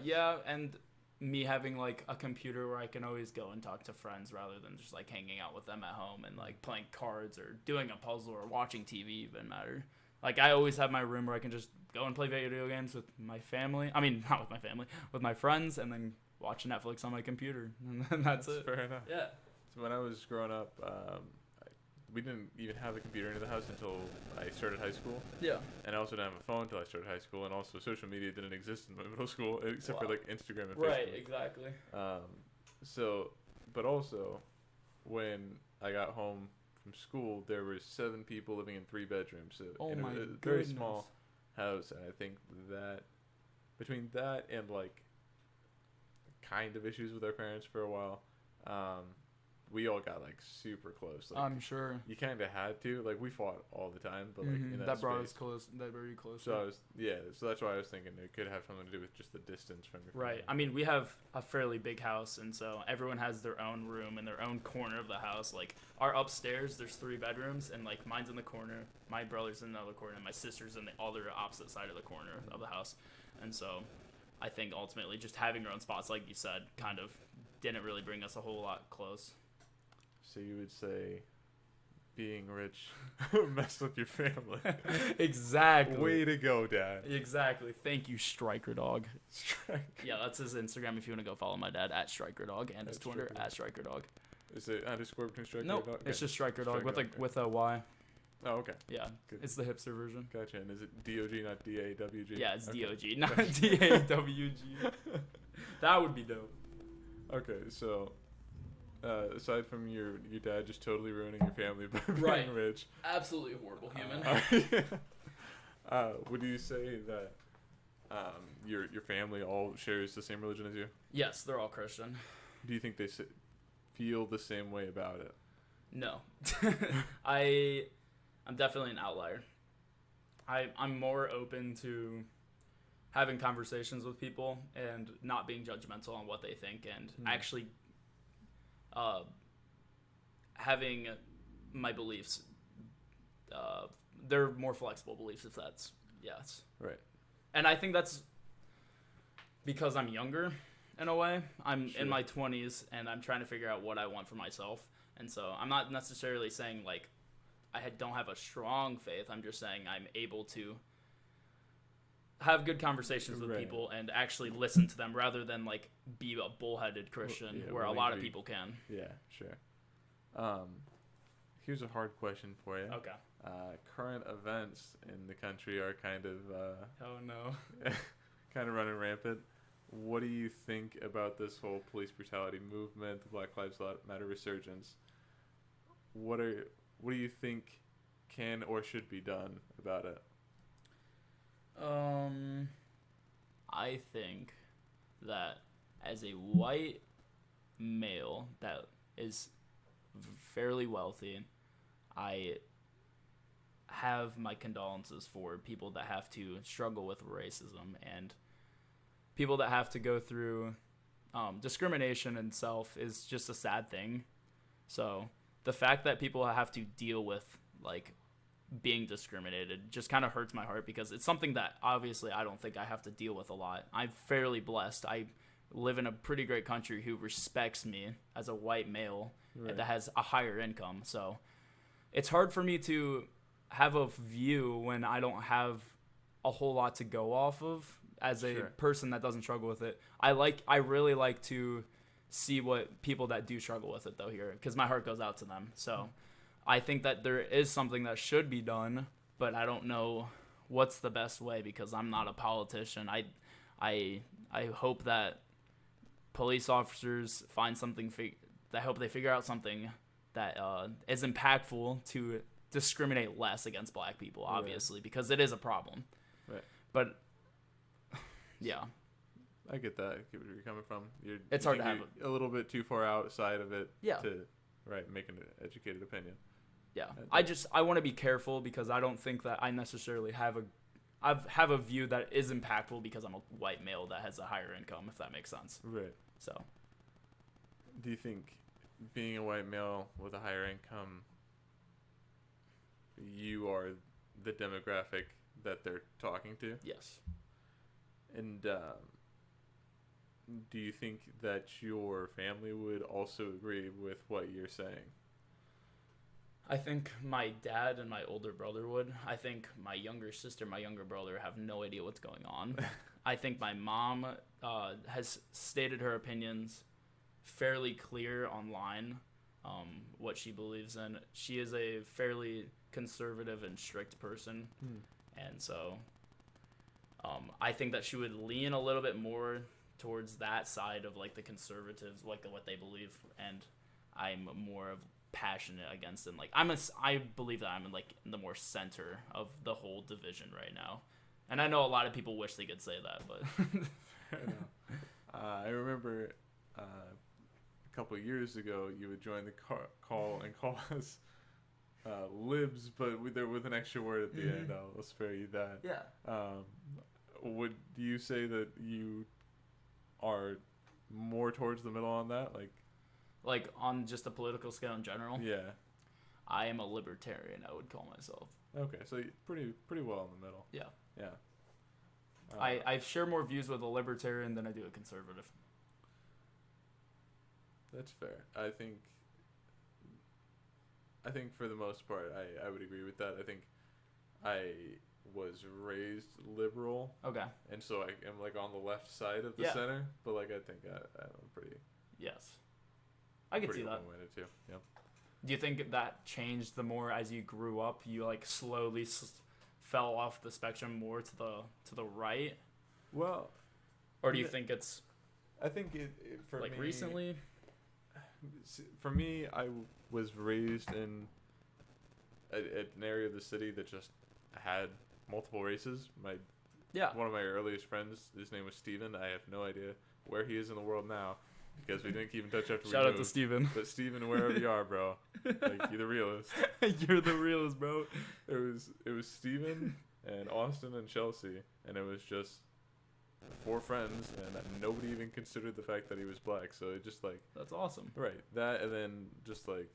Speaker 2: Yeah, and me having, like, a computer where I can always go and talk to friends rather than just, like, hanging out with them at home and, like, playing cards or doing a puzzle or watching TV even matter. Like, I always have my room where I can just go and play video games with my family. I mean, not with my family, with my friends, and then watch Netflix on my computer. And that's it.
Speaker 1: Fair enough.
Speaker 2: Yeah.
Speaker 1: So when I was growing up, we didn't even have a computer in the house until I started high school.
Speaker 2: Yeah.
Speaker 1: And I also didn't have a phone until I started high school, and also social media didn't exist in my middle school except for, like, Instagram and Facebook.
Speaker 2: Right, exactly.
Speaker 1: But also, when I got home from school, there were 7 people living in 3 bedrooms. So in a very small house, and I think that between that and, like, kind of issues with our parents for a while, we all got, like, super close. Like,
Speaker 2: I'm sure.
Speaker 1: You kind of had to. Like, we fought all the time, but, like, in
Speaker 2: that brought us close. That very close.
Speaker 1: So so that's why I was thinking it could have something to do with just the distance from your family.
Speaker 2: Right. I mean, we have a fairly big house, and so everyone has their own room and their own corner of the house. Like, our upstairs, there's 3 bedrooms, and, like, mine's in the corner, my brother's in another corner, and my sister's in the other opposite side of the corner of the house. And so I think ultimately just having our own spots, like you said, kind of didn't really bring us a whole lot close.
Speaker 1: So you would say being rich messed with your family.
Speaker 2: Exactly.
Speaker 1: Way to go, Dad.
Speaker 2: Exactly. Thank you, Striker Dog. Yeah, that's his Instagram if you want to go follow my dad at Striker Dog, and his Twitter at Striker Dog.
Speaker 1: Is it underscore between Striker
Speaker 2: Nope,
Speaker 1: and Dog?
Speaker 2: it's just Striker Dog
Speaker 1: Striker
Speaker 2: with a Y.
Speaker 1: Oh, okay.
Speaker 2: Yeah,
Speaker 1: Good.
Speaker 2: it's the hipster version.
Speaker 1: Gotcha. And is it DOG, not DAWG?
Speaker 2: Yeah, it's
Speaker 1: okay.
Speaker 2: DOG, not DAWG. That would be dope.
Speaker 1: Okay, so aside from your dad just totally ruining your family by being
Speaker 2: Right.
Speaker 1: rich,
Speaker 2: Absolutely horrible human.
Speaker 1: would you say that your family all shares the same religion as you?
Speaker 2: Yes, they're all Christian.
Speaker 1: Do you think they feel the same way about it?
Speaker 2: No. I'm definitely an outlier. I'm more open to having conversations with people and not being judgmental on what they think, and actually having my beliefs, they're more flexible beliefs, if that's, yes.
Speaker 1: Right.
Speaker 2: And I think that's because I'm younger in a way. I'm
Speaker 1: Sure.
Speaker 2: in my 20s and I'm trying to figure out what I want for myself. And so I'm not necessarily saying like don't have a strong faith. I'm just saying I'm able to have good conversations with
Speaker 1: Right.
Speaker 2: people and actually listen to them rather than like be a bullheaded Christian where a lot of people can.
Speaker 1: Yeah, sure. Here's a hard question for you.
Speaker 2: Okay.
Speaker 1: Current events in the country are kind of
Speaker 2: Oh no.
Speaker 1: kind of running rampant. What do you think about this whole police brutality movement, the Black Lives Matter resurgence? What do you think can or should be done about it?
Speaker 2: I think that as a white male that is fairly wealthy, I have my condolences for people that have to struggle with racism and people that have to go through discrimination itself is just a sad thing. So the fact that people have to deal with like being discriminated just kind of hurts my heart because it's something that obviously I don't think I have to deal with a lot. I'm fairly blessed. I live in a pretty great country who respects me as a white male that has a higher income. So it's hard for me to have a view when I don't have a whole lot to go off of as a person that doesn't struggle with it. I really like to see what people that do struggle with it though here because my heart goes out to them. So I think that there is something that should be done, but I don't know what's the best way because I'm not a politician. I hope that police officers find something. I hope they figure out something that is impactful to discriminate less against black people, obviously, because it is a problem.
Speaker 1: Right.
Speaker 2: But yeah,
Speaker 1: I get that. I get where you're coming from.
Speaker 2: It's hard to have
Speaker 1: a little bit too far outside of it
Speaker 2: Yeah.
Speaker 1: to make an educated opinion.
Speaker 2: Yeah, I want to be careful because I don't think that I necessarily have a view that is impactful because I'm a white male that has a higher income, if that makes sense.
Speaker 1: Right.
Speaker 2: So,
Speaker 1: do you think being a white male with a higher income, you are the demographic that they're talking to?
Speaker 2: yes.
Speaker 1: And do you think that your family would also agree with what you're saying?
Speaker 2: I think my dad and my older brother would. I think my younger sister, my younger brother have no idea what's going on. I think my mom has stated her opinions fairly clear online, what she believes in. She is a fairly conservative and strict person. And so I think that she would lean a little bit more towards that side of like the conservatives, like what they believe. And I'm more of passionate against it. Like I believe that I'm in the more center of the whole division right now, and I know a lot of people wish they could say that, but
Speaker 1: I remember a couple of years ago you would join the call us libs, but with an extra word at the end. I'll spare you that.
Speaker 2: yeah.
Speaker 1: Would you say that you are more towards the middle on that,
Speaker 2: Like on just a political scale in general?
Speaker 1: Yeah.
Speaker 2: I am a libertarian, I would call myself.
Speaker 1: Okay, so you're pretty well in the middle.
Speaker 2: Yeah.
Speaker 1: Yeah.
Speaker 2: I share more views with a libertarian than I do a conservative.
Speaker 1: That's fair. I think I think for the most part, I would agree with that. I think I was raised liberal,
Speaker 2: Okay.
Speaker 1: and so I am like on the left side of the
Speaker 2: Yeah.
Speaker 1: center. But like I think I'm pretty
Speaker 2: Yes. I could
Speaker 1: pretty
Speaker 2: see that.
Speaker 1: open-minded too. Yeah.
Speaker 2: Do you think that changed the more as you grew up? You like slowly fell off the spectrum more to the right,
Speaker 1: Well,
Speaker 2: or do you think it's
Speaker 1: I think it for
Speaker 2: like
Speaker 1: me,
Speaker 2: recently?
Speaker 1: For me, I was raised in an area of the city that just had multiple races.
Speaker 2: Yeah.
Speaker 1: One of my earliest friends, his name was Steven. I have no idea where he is in the world now because we didn't keep in touch after
Speaker 2: Shout
Speaker 1: we
Speaker 2: out
Speaker 1: moved.
Speaker 2: to Steven.
Speaker 1: But Steven, wherever you are, bro, like you're the realist.
Speaker 2: You're the realest, bro.
Speaker 1: It was Steven and Austin and Chelsea, and it was just 4 friends, and nobody even considered the fact that he was black. So it just like
Speaker 2: That's awesome.
Speaker 1: right that, and then just like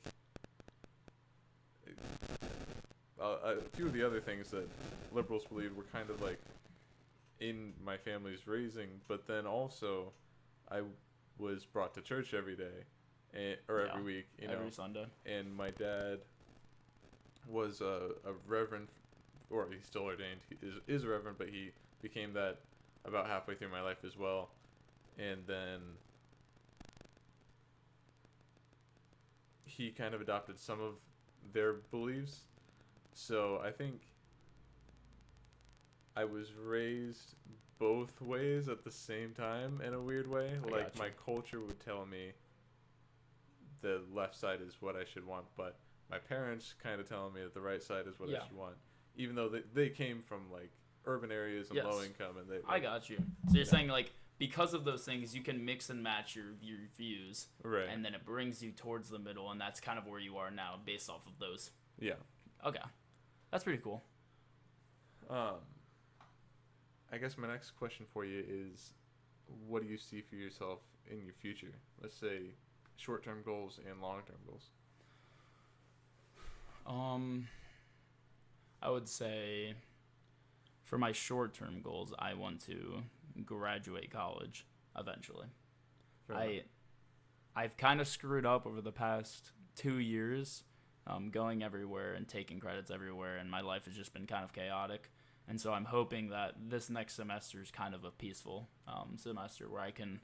Speaker 1: a few of the other things that liberals believed were kind of like in my family's raising, but then also I was brought to church every day, or every week,
Speaker 2: every Sunday.
Speaker 1: and my dad was a reverend, or he's still ordained. He is a reverend, but he became that about halfway through my life as well, and then he kind of adopted some of their beliefs. So I think I was raised both ways at the same time in a weird way.
Speaker 2: I
Speaker 1: Like
Speaker 2: gotcha.
Speaker 1: my culture would tell me the left side is what I should want, but my parents kind of telling me that the right side is what
Speaker 2: Yeah.
Speaker 1: I should want, even though they came from like urban areas and
Speaker 2: Yes.
Speaker 1: low income, and they
Speaker 2: I got you. So you're saying like because of those things, you can mix and match your views,
Speaker 1: right,
Speaker 2: and then it brings you towards the middle, and that's kind of where you are now based off of those.
Speaker 1: yeah.
Speaker 2: Okay, that's pretty cool.
Speaker 1: I guess my next question for you is, what do you see for yourself in your future? Let's say short-term goals and long-term goals.
Speaker 2: I would say for my short-term goals, I want to graduate college eventually.
Speaker 1: Fair enough.
Speaker 2: I've kind of screwed up over the past 2 years, going everywhere and taking credits everywhere, and my life has just been kind of chaotic. And so I'm hoping that this next semester is kind of a peaceful semester where I can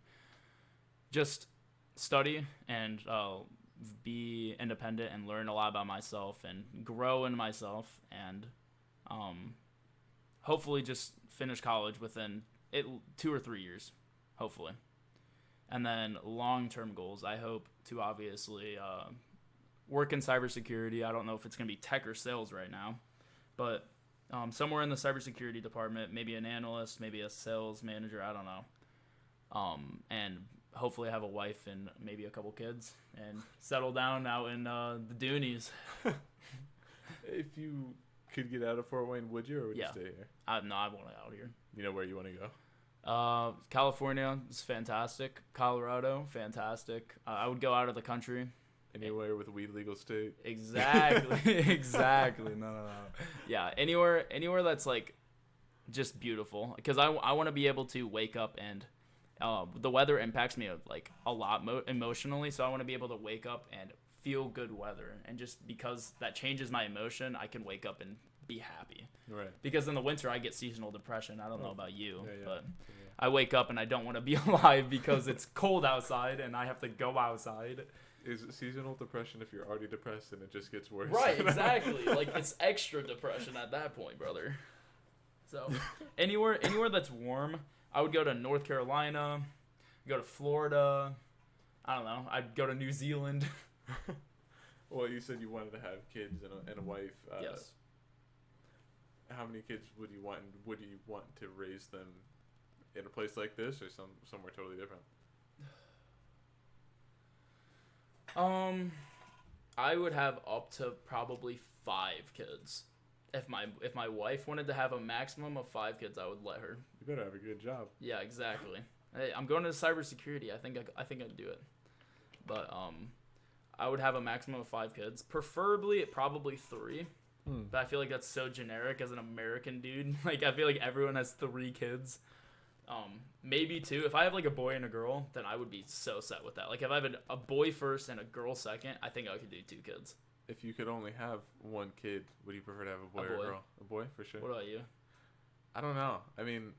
Speaker 2: just study and be independent and learn a lot about myself and grow in myself, and hopefully just finish college within 2 or 3 years, hopefully. And then long-term goals, I hope to obviously work in cybersecurity. I don't know if it's going to be tech or sales right now, but somewhere in the cybersecurity department, maybe an analyst, maybe a sales manager, I don't know. And hopefully have a wife and maybe a couple kids and settle down out in the Doonies.
Speaker 1: If you could get out of Fort Wayne, would you, or would you
Speaker 2: Yeah.
Speaker 1: stay here?
Speaker 2: No, I want out here.
Speaker 1: You know where you want to go?
Speaker 2: California is fantastic. Colorado, fantastic. I would go out of the country.
Speaker 1: Anywhere with a weed legal state?
Speaker 2: Exactly. Exactly. No. Yeah, anywhere that's like just beautiful, because I want to be able to wake up and the weather impacts me like a lot emotionally, so I want to be able to wake up and feel good weather, and just because that changes my emotion, I can wake up and be happy.
Speaker 1: Right.
Speaker 2: Because in the winter I get seasonal depression. I don't know about you,
Speaker 1: Yeah.
Speaker 2: but I wake up and I don't want to be alive because it's cold outside and I have to go outside.
Speaker 1: Is it seasonal depression if you're already depressed and it just gets worse?
Speaker 2: Right, exactly. Like it's extra depression at that point, brother. So anywhere that's warm, I would go to North Carolina, go to Florida. I don't know. I'd go to New Zealand.
Speaker 1: Well, you said you wanted to have kids and a wife.
Speaker 2: Yes.
Speaker 1: How many kids would you want? And would you want to raise them in a place like this, or somewhere totally different?
Speaker 2: I would have up to probably 5 kids. If my wife wanted to have a maximum of 5 kids, I would let her.
Speaker 1: You better have a good job.
Speaker 2: Yeah, exactly. Hey, I'm going to cybersecurity. I think I'd do it. But I would have a maximum of 5 kids, preferably probably 3. But I feel like that's so generic as an American dude. Like I feel like everyone has 3 kids. Maybe 2. If I have like a boy and a girl, then I would be so set with that. Like if I have a boy first and a girl second, I think I could do 2 kids.
Speaker 1: if you could only have one kid, would you prefer to have a boy or a girl? A boy, for sure.
Speaker 2: What about you?
Speaker 1: I don't know. I mean,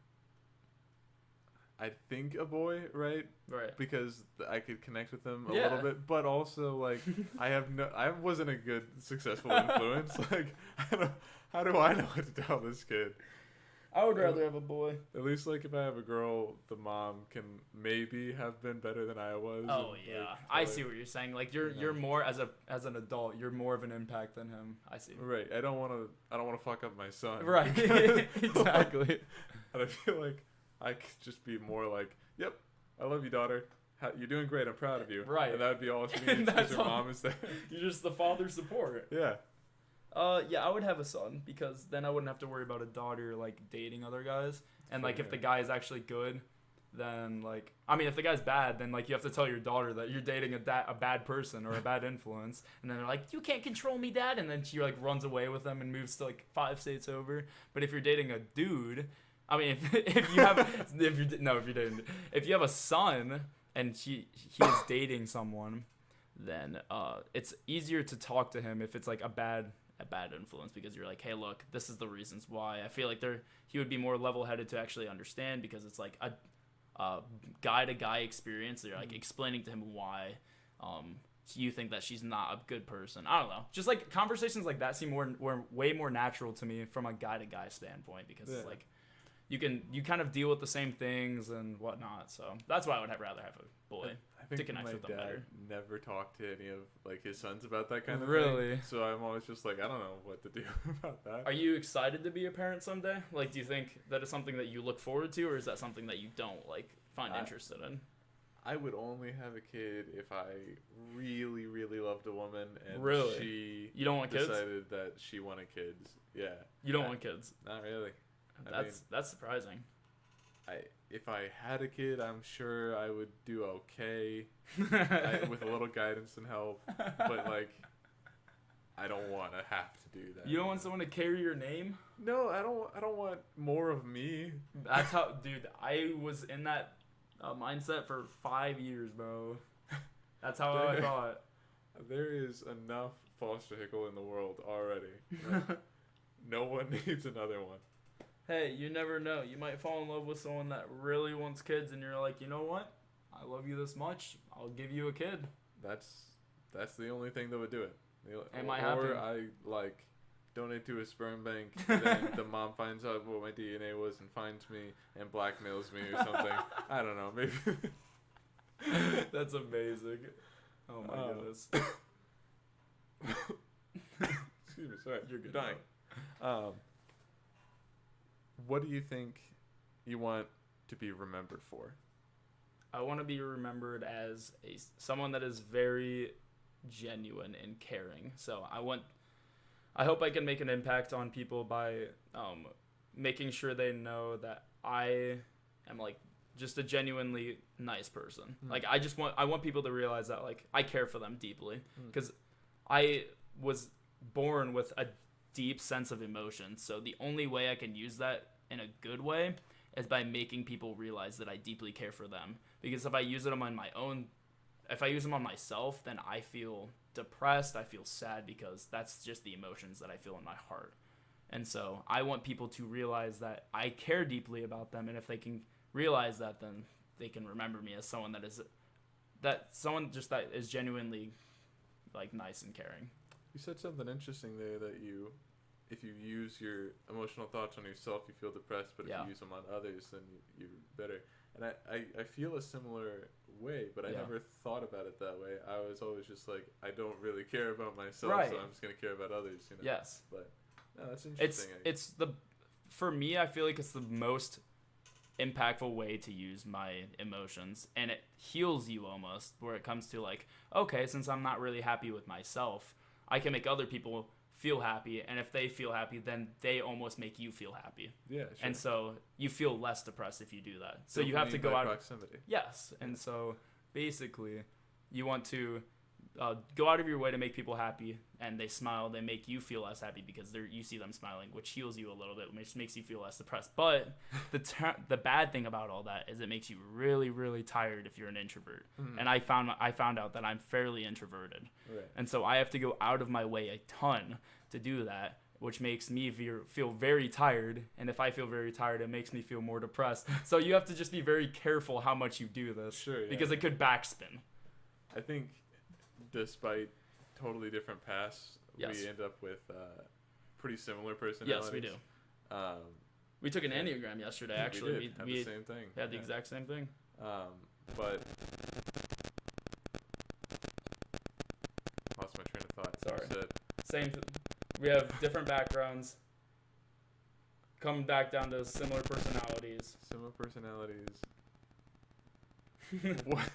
Speaker 1: I think a boy, right?
Speaker 2: Right.
Speaker 1: Because I could connect with him a little bit, but also like I wasn't a good successful influence. Like, how do I know what to tell this kid?
Speaker 2: I would rather have a boy.
Speaker 1: At least like if I have a girl, the mom can maybe have been better than I was.
Speaker 2: Oh
Speaker 1: and,
Speaker 2: yeah,
Speaker 1: like,
Speaker 2: I see what you're saying. Like you're more as an adult, you're more of an impact than him. I see.
Speaker 1: Right. I don't want to fuck up my son.
Speaker 2: Right. Exactly.
Speaker 1: And I feel like I could just be more like, yep, I love you, daughter. You're doing great. I'm proud of you.
Speaker 2: Right.
Speaker 1: And that would be all she needs because her mom is there.
Speaker 2: You're just the father support.
Speaker 1: Yeah.
Speaker 2: Yeah, I would have a son because then I wouldn't have to worry about a daughter like dating other guys. And like if the guy is actually good, then like I mean if the guy's bad, then like you have to tell your daughter that you're dating a bad person or a bad influence, and then they're like, you can't control me, dad, and then she like runs away with them and moves to like 5 states over. But if you're dating a dude, I mean if you have if you have a son and he is dating someone, then it's easier to talk to him if it's like a bad influence, because you're like, hey, look, this is the reasons why. I feel like he would be more level-headed to actually understand, because it's like a guy-to-guy experience. They're like explaining to him why you think that she's not a good person. I don't know. Just like conversations like that seem way more natural to me from a guy-to-guy standpoint, because it's like you kind of deal with the same things and whatnot. So that's why I would rather have a boy.
Speaker 1: I think
Speaker 2: to connect
Speaker 1: my
Speaker 2: with them
Speaker 1: dad
Speaker 2: better.
Speaker 1: never talked to any of like his sons about that kind of
Speaker 2: Really?
Speaker 1: thing. So I'm always just like, I don't know what to do about that.
Speaker 2: Are you excited to be a parent someday? Like, do you think that is something that you look forward to, or is that something that you don't like find interested in?
Speaker 1: I would only have a kid if I really, really loved a woman and she
Speaker 2: you don't want
Speaker 1: decided that she wanted kids. Yeah.
Speaker 2: You don't want kids?
Speaker 1: Not really.
Speaker 2: That's surprising.
Speaker 1: If I had a kid, I'm sure I would do okay with a little guidance and help. But like, I don't want to have to do that.
Speaker 2: You don't want someone to carry your name?
Speaker 1: No, I don't want more of me.
Speaker 2: That's how, dude. I was in that mindset for 5 years, bro. That's how I thought.
Speaker 1: There is enough foster hickle in the world already. Like, no one needs another one.
Speaker 2: Hey, you never know. You might fall in love with someone that really wants kids, and you're like, you know what? I love you this much. I'll give you a kid.
Speaker 1: That's the only thing that would do it.
Speaker 2: Or
Speaker 1: I like donate to a sperm bank, and then the mom finds out what my DNA was and finds me and blackmails me or something. I don't know. Maybe.
Speaker 2: That's amazing. Oh my goodness.
Speaker 1: Excuse me. Sorry,
Speaker 2: you're good.
Speaker 1: Dying. What do you think you want to be remembered for?
Speaker 2: I want to be remembered as someone that is very genuine and caring. So I hope I can make an impact on people by making sure they know that I am like just a genuinely nice person. Like I want people to realize that like I care for them deeply, because I was born with a deep sense of emotion. So the only way I can use that in a good way is by making people realize that I deeply care for them. Because if I use them on my own, if I use them on myself, then I feel depressed, I feel sad, because that's just the emotions that I feel in my heart. And so I want people to realize that I care deeply about them, and if they can realize that, then they can remember me as someone that is genuinely like nice and caring.
Speaker 1: You said something interesting there, that if you use your emotional thoughts on yourself, you feel depressed, but if you use them on others, then you're better. And I feel a similar way, but I never thought about it that way. I was always just like, I don't really care about myself, so I'm just going to care about others, you know?
Speaker 2: Yes.
Speaker 1: But, no, that's interesting.
Speaker 2: For me, I feel like it's the most impactful way to use my emotions, and it heals you almost, where it comes to like, okay, since I'm not really happy with myself, I can make other people feel happy, and if they feel happy, then they almost make you feel happy.
Speaker 1: Yeah, sure.
Speaker 2: And so you feel less depressed if you do that. So you have to go out.
Speaker 1: Proximity.
Speaker 2: Yes, and so basically, you want to go out of your way to make people happy, and they smile. They make you feel less happy because you see them smiling, which heals you a little bit, which makes you feel less depressed. But the bad thing about all that is it makes you really, really tired if you're an introvert. Mm-hmm. And I found out that I'm fairly introverted, right. And so I have to go out of my way a ton to do that, which makes me feel very tired. And if I feel very tired, it makes me feel more depressed. So you have to just be very careful how much you do this,
Speaker 1: sure, yeah.
Speaker 2: Because it could backspin.
Speaker 1: I think despite totally different paths, yes. We end up with pretty similar personalities.
Speaker 2: Yes, we do. We took an Enneagram yesterday, actually.
Speaker 1: We had the same thing.
Speaker 2: Had the exact same thing.
Speaker 1: But lost my train of thought.
Speaker 2: Sorry. Same. We have different backgrounds. Coming back down to similar personalities.
Speaker 1: Similar personalities. What?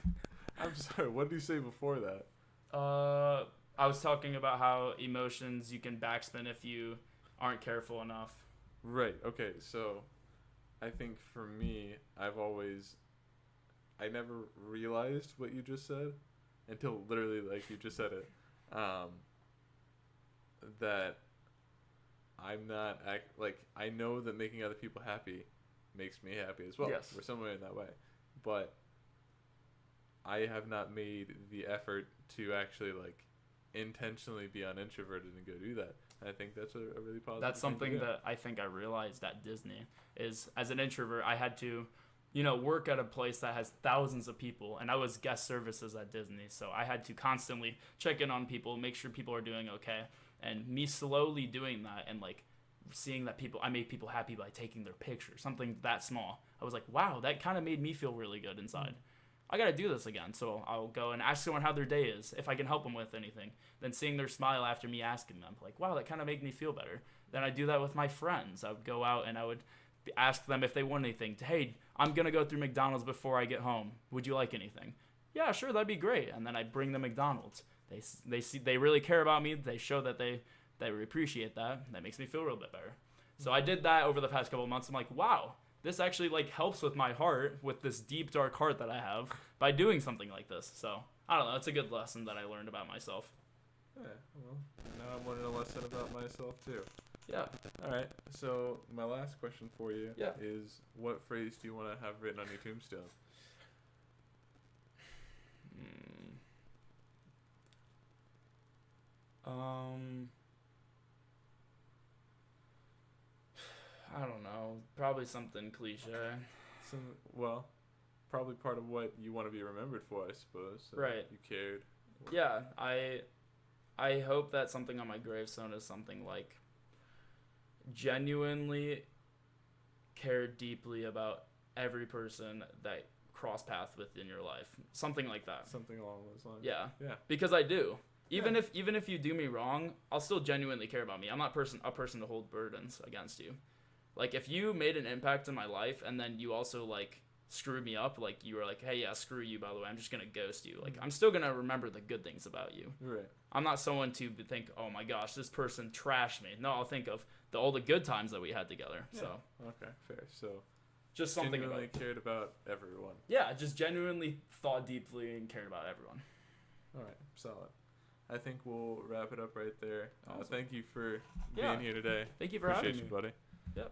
Speaker 1: I'm sorry. What did you say before that?
Speaker 2: I was talking about how emotions you can backspin if you aren't careful enough.
Speaker 1: Right. Okay. So, I think for me, I never realized what you just said until literally like you just said it. That I'm not I know that making other people happy makes me happy as well.
Speaker 2: Yes.
Speaker 1: We're somewhere in that way, but I have not made the effort to actually intentionally be unintroverted and go do that. And I think that's a really positive.
Speaker 2: That's something that I think I realized at Disney is as an introvert I had to, work at a place that has thousands of people, and I was guest services at Disney, so I had to constantly check in on people, make sure people are doing okay. And me slowly doing that and seeing that I made people happy by taking their picture, something that small. I was like, wow, that kind of made me feel really good inside. I got to do this again. So I'll go and ask someone how their day is, if I can help them with anything. Then seeing their smile after me asking them, wow, that kind of made me feel better. Then I do that with my friends. I would go out and I would ask them if they want anything. Hey, I'm going to go through McDonald's before I get home. Would you like anything? Yeah, sure, that'd be great. And then I bring them McDonald's. They really care about me. They show that they appreciate that. That makes me feel a little bit better. So I did that over the past couple of months. I'm like, wow, this actually helps with my heart, with this deep dark heart that I have by doing something like this. So I don't know. It's a good lesson that I learned about myself.
Speaker 1: Yeah. Well, now I'm learning a lesson about myself too.
Speaker 2: Yeah.
Speaker 1: All right. So my last question for you is, what phrase do you want to have written on your tombstone?
Speaker 2: I don't know. Probably something cliche.
Speaker 1: Probably part of what you want to be remembered for, I suppose. So
Speaker 2: right.
Speaker 1: You cared.
Speaker 2: Yeah, I hope that something on my gravestone is something like genuinely cared deeply about every person that crossed paths within your life. Something like that.
Speaker 1: Something along those lines.
Speaker 2: Yeah.
Speaker 1: Yeah.
Speaker 2: Because I do. Even if you do me wrong, I'll still genuinely care about me. I'm not a person to hold burdens against you. If you made an impact in my life and then you also screwed me up, you were hey, yeah, screw you, by the way, I'm just gonna ghost you. I'm still gonna remember the good things about you.
Speaker 1: Right.
Speaker 2: I'm not someone to think, oh my gosh, this person trashed me. No, I'll think of all the good times that we had together.
Speaker 1: Yeah.
Speaker 2: So
Speaker 1: okay, fair. So
Speaker 2: just something
Speaker 1: genuinely cared about everyone.
Speaker 2: Yeah, just genuinely thought deeply and cared about everyone.
Speaker 1: All right, solid. I think we'll wrap it up right there.
Speaker 2: Awesome.
Speaker 1: Thank you for being here today.
Speaker 2: Thank you for having me.
Speaker 1: Appreciate you, buddy.
Speaker 2: Yep.